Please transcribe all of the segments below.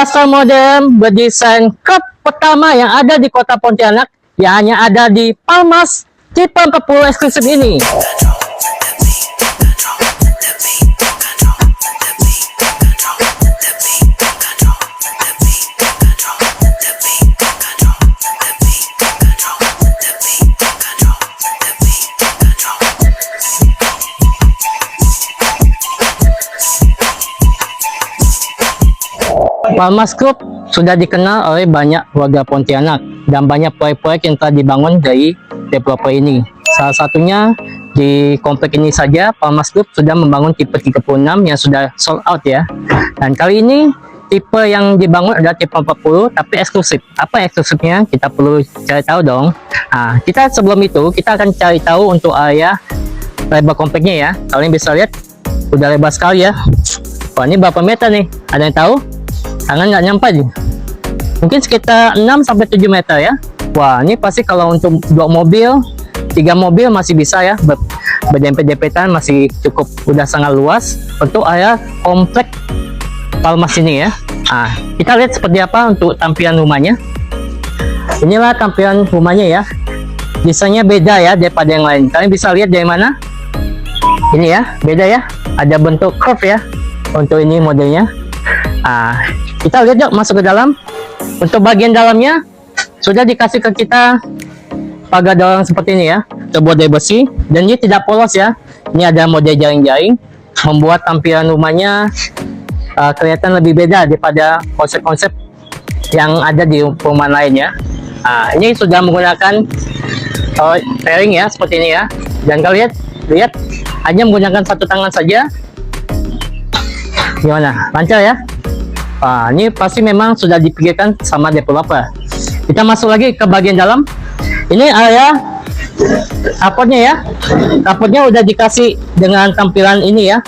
Custom modem berdesain cup pertama yang ada di kota Pontianak, yang hanya ada di Palmas tipe 40 eksklusif ini. Palmas Group sudah dikenal oleh banyak warga Pontianak dan banyak proyek-proyek yang telah dibangun dari developer ini. Salah satunya di komplek ini saja, Palmas Group sudah membangun tipe 36 yang sudah sold out ya. Dan kali ini tipe yang dibangun adalah tipe 40 tapi eksklusif. Apa eksklusifnya? Kita perlu cari tahu dong. Nah, kita sebelum itu kita akan cari tahu untuk area lebar kompleknya ya. Kalian bisa lihat udah lebar sekali ya. Wah, ini berapa meter nih? Ada yang tahu? Tangan nggak nyampe nih. Mungkin sekitar 6-7 meter ya. Wah, ini pasti kalau untuk 2 mobil, 3 mobil masih bisa ya. Berdempet-dempetan masih cukup, udah sangat luas untuk area komplek Palmas ini ya. Nah, kita lihat seperti apa untuk tampilan rumahnya. Inilah tampilan rumahnya ya. Desainnya beda ya daripada yang lain. Kalian bisa lihat dari mana? Ini ya, beda ya. Ada bentuk curve ya untuk ini modelnya. Kita lihat yuk, masuk ke dalam. Untuk bagian dalamnya sudah dikasih ke kita pagar dorong seperti ini ya, terbuat dari besi dan dia tidak polos ya. Ini ada model jaring-jaring, membuat tampilan rumahnya kelihatan lebih beda daripada konsep-konsep yang ada di rumah lain ya. Ini sudah menggunakan fairing ya, seperti ini ya. Dan kalian lihat hanya menggunakan satu tangan saja. Gimana? Lancar ya? Ini pasti memang sudah dipikirkan sama developer. Kita masuk lagi ke bagian dalam. Ini area kapotnya ya. Kapotnya udah dikasih dengan tampilan ini ya,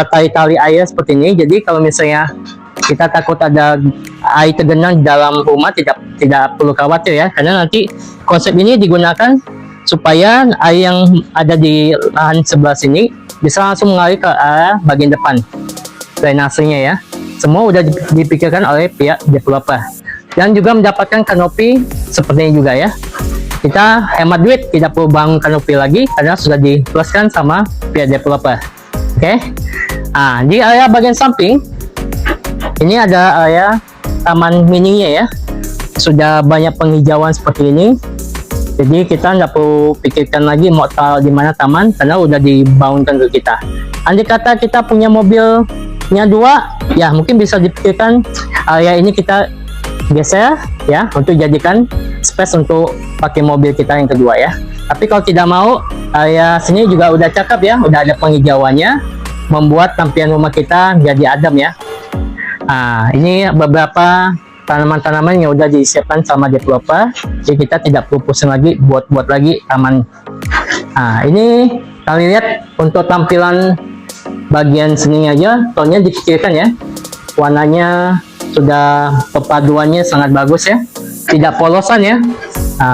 tali-tali air seperti ini. Jadi kalau misalnya kita takut ada air tergenang di dalam rumah, tidak perlu khawatir ya, karena nanti konsep ini digunakan supaya air yang ada di lahan sebelah sini bisa langsung mengalir ke area bagian depan drainasenya ya. Semua udah dipikirkan oleh pihak developer dan juga mendapatkan kanopi seperti ini juga ya. Kita hemat duit, tidak perlu bangun kanopi lagi karena sudah dipluskan sama pihak developer. Oke. Di area bagian samping ini ada area taman mininya ya. Sudah banyak penghijauan seperti ini. Jadi kita nggak perlu pikirkan lagi mau taruh di mana taman karena udah dibangunkan ke kita. Andai kata kita punya mobilnya 2, ya mungkin bisa dipikirkan area ini kita geser ya untuk jadikan space untuk pakai mobil kita yang kedua ya. Tapi kalau tidak mau, area sini juga udah cakep ya, udah ada penghijauannya, membuat tampilan rumah kita jadi adem ya. Ini beberapa tanaman-tanaman yang udah disiapkan sama developer, jadi kita tidak perlu pusing lagi buat lagi taman. Ini kalian lihat untuk tampilan bagian sini aja, tonnya dipikirkan ya. Warnanya sudah perpaduannya sangat bagus ya, tidak polosan ya.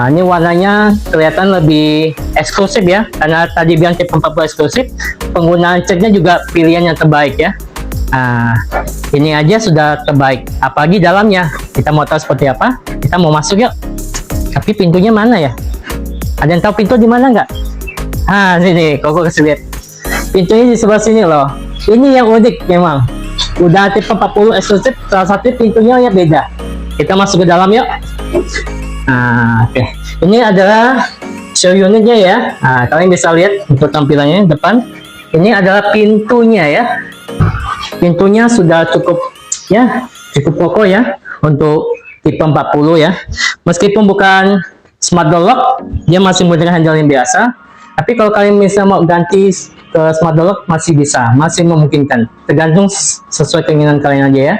Ini warnanya kelihatan lebih eksklusif ya, karena tadi bilang tipe 40 eksklusif, penggunaan catnya juga pilihan yang terbaik ya. Ini aja sudah terbaik, apalagi dalamnya. Kita mau tahu seperti apa, kita mau masuk yuk. Tapi pintunya mana ya? Ada yang tahu pintu di mana nggak? Sini, kok kasih lihat. Pintunya di sebelah sini loh. Ini yang unik memang. Udah tipe 40 eksklusif, salah satu pintunya ya beda. Kita masuk ke dalam yuk. Oke. Ini adalah show unitnya ya. Kalian bisa lihat untuk tampilannya depan. Ini adalah pintunya ya. Pintunya sudah cukup kokoh ya untuk tipe 40 ya. Meskipun bukan smart door lock, dia masih menggunakan handle yang biasa. Tapi kalau kalian misalnya mau ganti ke smart door lock masih bisa, masih memungkinkan. Tergantung sesuai keinginan kalian aja ya.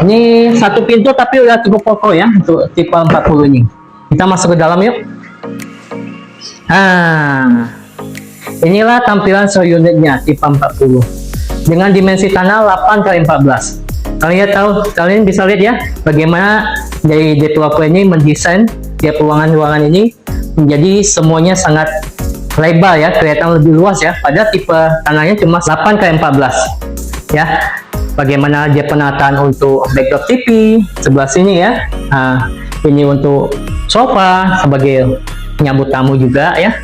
Ini satu pintu tapi udah cukup kokoh ya untuk tipe 40 ini. Kita masuk ke dalam yuk. Inilah tampilan show unitnya tipe 40 dengan dimensi tanah 8x14. Kalian bisa lihat ya bagaimana dari developer ini mendesain tiap ruangan-ruangan ini menjadi semuanya sangat lebar ya, kelihatan lebih luas ya. Pada tipe tanahnya cuma 8x14 ya. bagaimana dia penataan untuk backdrop TV sebelah sini ya. Ini untuk sofa sebagai penyambut tamu juga ya.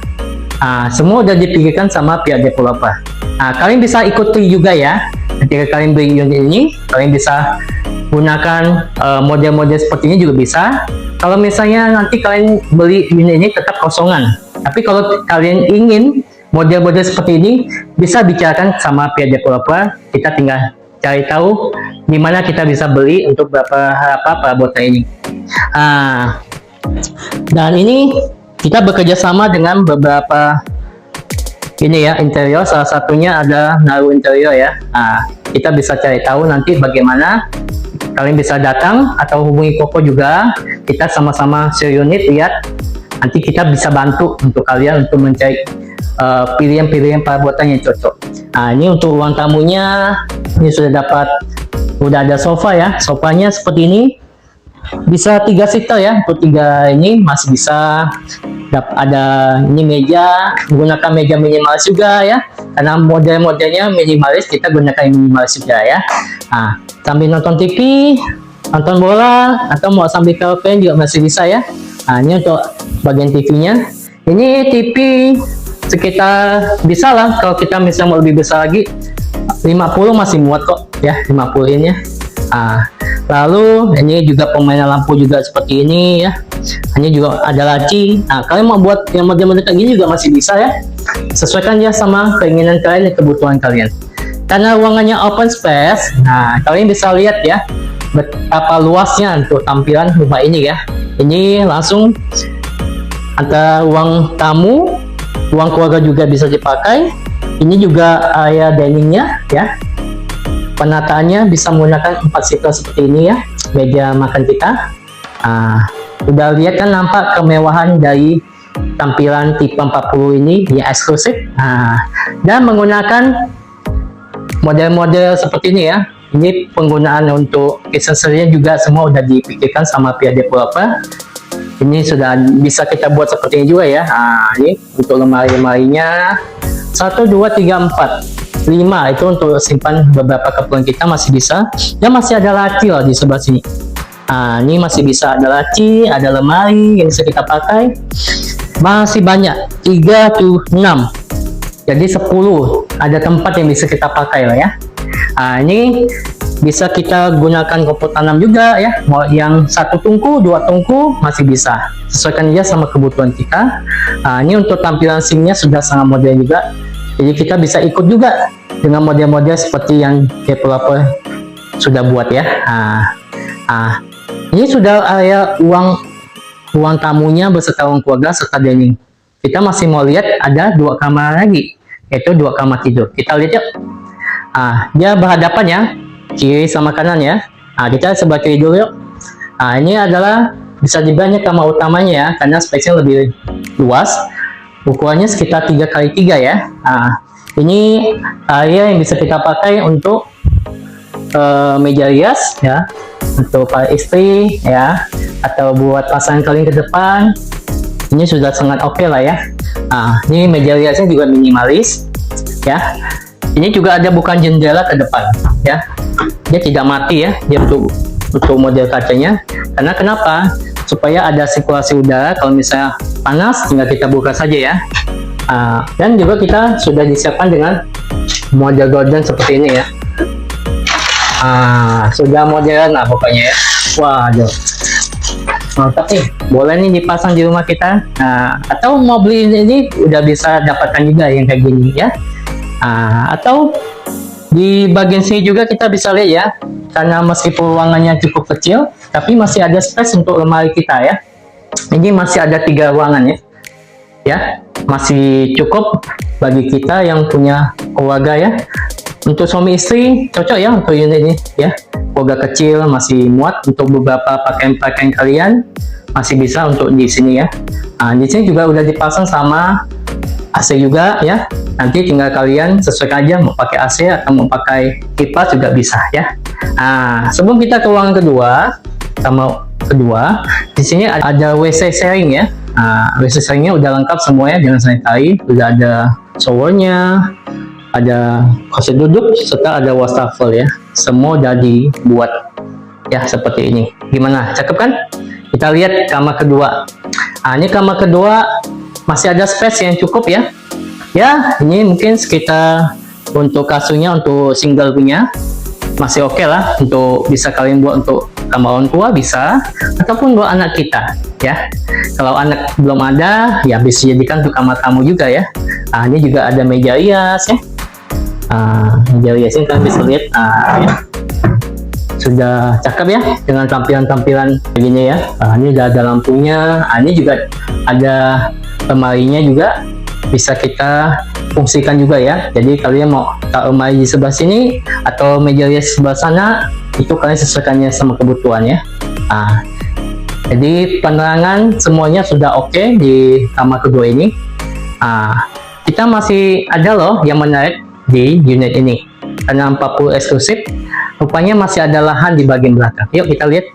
Semua udah dipikirkan sama pihak developer. Kalian bisa ikuti juga ya. Ketika kalian beli unit ini, kalian bisa gunakan model-model seperti ini juga bisa. Kalau misalnya nanti kalian beli unit ini tetap kosongan. Tapi kalau kalian ingin model-model seperti ini, bisa bicarakan sama pihak developer. Kita tinggal cari tahu di mana kita bisa beli untuk berapa perabotan ini. Dan ini kita bekerja sama dengan beberapa ini ya interior. Salah satunya ada Naru Interior ya. Kita bisa cari tahu nanti bagaimana. Kalian bisa datang atau hubungi Koko juga. Kita sama-sama share unit, lihat. Nanti kita bisa bantu untuk kalian untuk mencari pilihan-pilihan perabotan yang cocok. Ini untuk ruang tamunya. Ini sudah ada sofa ya. Sofanya seperti ini. Bisa 3 seater ya. Untuk 3 ini masih bisa. Ada ini meja, menggunakan meja minimalis juga ya. Karena model-modelnya minimalis, kita gunakan minimalis juga ya. Sambil nonton TV, nonton bola, atau mau sambil karaoke juga masih bisa ya. Ini untuk bagian TV-nya. Ini TV sekitar bisa lah kalau kita misalnya mau lebih besar lagi, 50 masih muat kok ya, 50 ini ya. Lalu ini juga permainan lampu juga seperti ini ya. Ini juga ada laci. Kalian mau buat yang model-model kayak gini juga masih bisa ya. Sesuaikan ya sama keinginan kalian dan kebutuhan kalian. Karena ruangannya open space, kalian bisa lihat ya betapa luasnya untuk tampilan rumah ini ya. Ini langsung antara ruang tamu, ruang keluarga juga bisa dipakai. Ini juga area diningnya ya. Penataannya bisa menggunakan 4 seater seperti ini ya, meja makan kita. Udah lihat kan nampak kemewahan dari tampilan tipe 40 ini yang eksklusif. Dan menggunakan model-model seperti ini ya. Ini penggunaan untuk aksesorinya juga semua udah dipikirkan sama pihak developer. Ini sudah bisa kita buat seperti ini juga ya. Ini untuk lemari-lemarinya 1, 2, 3, 4, 5 itu untuk simpan beberapa keperluan kita masih bisa. Dan masih ada laci loh di sebelah sini. Ini masih bisa ada laci, ada lemari yang bisa kita pakai. Masih banyak, 3 to 6. Jadi 10 ada tempat yang bisa kita pakai lah ya. Ini bisa kita gunakan kompor tanam juga ya. Mau yang 1 tungku, 2 tungku masih bisa. Sesuaikan aja sama kebutuhan kita. Ini untuk tampilan sinnya sudah sangat modern juga. Jadi kita bisa ikut juga dengan model-model seperti yang developer sudah buat ya. Ini sudah area ruang tamunya beserta ruang keluarga serta dining. Kita masih mau lihat ada 2 kamar lagi, yaitu 2 kamar tidur. Kita lihat yuk. Dia berhadapan ya, kiri sama kanan ya. Kita sebelah kiri dulu yuk. Ini adalah bisa dibanyak kamar utamanya ya, karena speknya lebih luas. Ukurannya sekitar 3x3 ya. Ini area yang bisa kita pakai untuk meja rias ya, untuk para istri ya, atau buat pasangan kalian ke depan. Ini sudah sangat oke lah ya. Ini meja riasnya juga minimalis ya. Ini juga ada bukan jendela ke depan ya. Dia tidak mati ya, dia untuk model kacanya. Karena kenapa? Supaya ada sirkulasi udara. Kalau misalnya panas, tinggal kita buka saja ya. Dan juga kita sudah disiapkan dengan model gorden seperti ini ya. Sudah modern lah pokoknya ya. Waduh, mantap nih. Boleh nih dipasang di rumah kita. Atau mau beli ini udah bisa dapatkan juga yang kayak gini ya. Atau di bagian sini juga kita bisa lihat ya. Karena meskipun ruangannya cukup kecil, tapi masih ada space untuk lemari kita ya. Ini masih ada 3 ruangan ya, masih cukup bagi kita yang punya keluarga ya. Untuk suami istri cocok ya untuk unit ini ya. Keluarga kecil masih muat untuk beberapa pakaian-pakaian kalian, masih bisa untuk di sini ya. Di sini juga udah dipasang sama AC juga ya. Nanti tinggal kalian sesuaikan aja mau pakai AC atau mau pakai kipas juga bisa ya. Sebelum kita ke ruangan kedua, di sini ada WC sharing ya. WC sharingnya udah lengkap semuanya dengan sanitary, udah ada showernya, ada kursi duduk, serta ada wastafel ya. Semua udah dibuat ya seperti ini. Gimana? Cakep kan? Kita lihat kamar kedua. Nah, ini kamar kedua masih ada space yang cukup ya. Ya, ini mungkin sekitar untuk kasurnya untuk single punya masih oke lah, untuk bisa kalian buat untuk kamar orang tua bisa, ataupun buat anak kita ya. Kalau anak belum ada ya bisa jadikan untuk kamar tamu juga ya. Nah, ini juga ada meja rias ya. Meja rias ini kalian bisa lihat ya. Sudah cakep ya dengan tampilan-tampilan begini ya. Ini udah ada lampunya. Ini juga ada lemarinya juga, bisa kita fungsikan juga ya. Jadi kalian mau taruh lemari di sebelah sini atau meja rias sebelah sana, itu kalian sesuaikannya sama kebutuhan ya. Jadi penerangan semuanya sudah oke di kamar kedua ini. Kita masih ada loh yang menarik di unit ini, karena 40 eksklusif. Rupanya masih ada lahan di bagian belakang. Yuk kita lihat.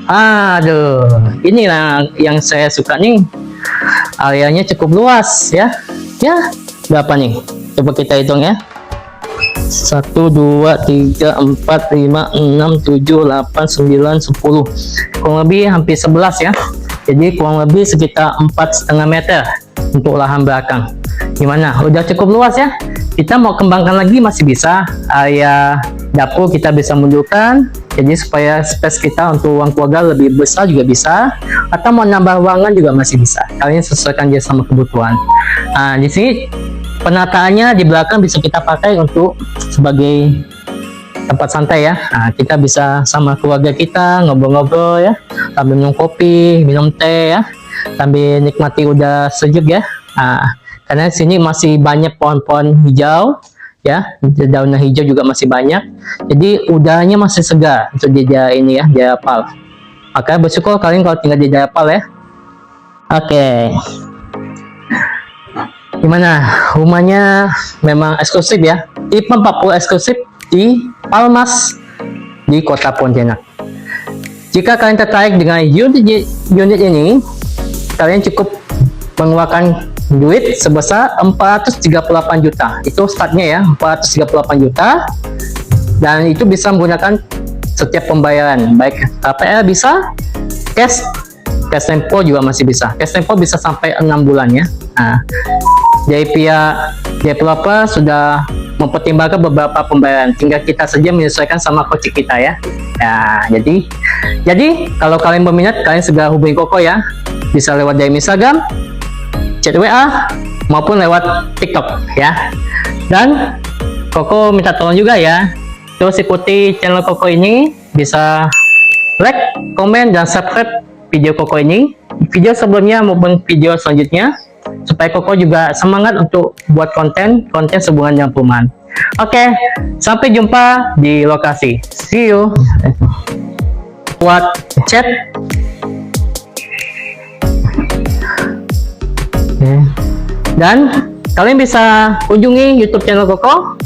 Aduh, inilah yang saya suka nih. Areanya cukup luas ya. Ya, berapa nih? Coba kita hitung ya. 1, 2, 3, 4, 5, 6, 7, 8, 9, 10. Kurang lebih hampir 11 ya. Jadi kurang lebih sekitar 4,5 meter untuk lahan belakang. Gimana? Udah cukup luas ya. Kita mau kembangkan lagi masih bisa. Area dapur kita bisa mundurkan, jadi supaya space kita untuk ruang keluarga lebih besar juga bisa, atau mau nambah ruangan juga masih bisa. Kalian sesuaikan aja sama kebutuhan. Di sini penataannya di belakang bisa kita pakai untuk sebagai tempat santai ya. Kita bisa sama keluarga kita ngobrol-ngobrol ya, sambil minum kopi, minum teh ya, sambil nikmati udara sejuk ya. Karena di sini masih banyak pohon-pohon hijau ya, daunnya hijau juga masih banyak, jadi udaranya masih segar untuk di daerah ini ya, daerah Pal. Maka bersyukur kalian kalau tinggal di daerah Pal ya. Oke. Gimana? Rumahnya memang eksklusif ya, tipe 40 eksklusif di Palmas di Kota Pontianak. Jika kalian tertarik dengan unit ini, kalian cukup mengeluarkan duit sebesar 438 juta. Itu startnya ya, 438 juta. Dan itu bisa menggunakan setiap pembayaran, baik KPR bisa, cash tempo juga masih bisa. Cash tempo bisa sampai 6 bulan ya. Dari pihak developer sudah mempertimbangkan beberapa pembayaran, tinggal kita saja menyesuaikan sama coach kita ya. Jadi kalau kalian berminat, kalian segera hubungi Koko ya. Bisa lewat dari Instagram, chat WA, maupun lewat TikTok ya. Dan Koko minta tolong juga ya, terus ikuti channel Koko ini, bisa like, komen, dan subscribe video Koko ini, video sebelumnya maupun video selanjutnya, supaya Koko juga semangat untuk buat konten sehubungan dengan perumahan. Oke, sampai jumpa di lokasi. See you. Buat chat. Dan kalian bisa kunjungi YouTube channel Koko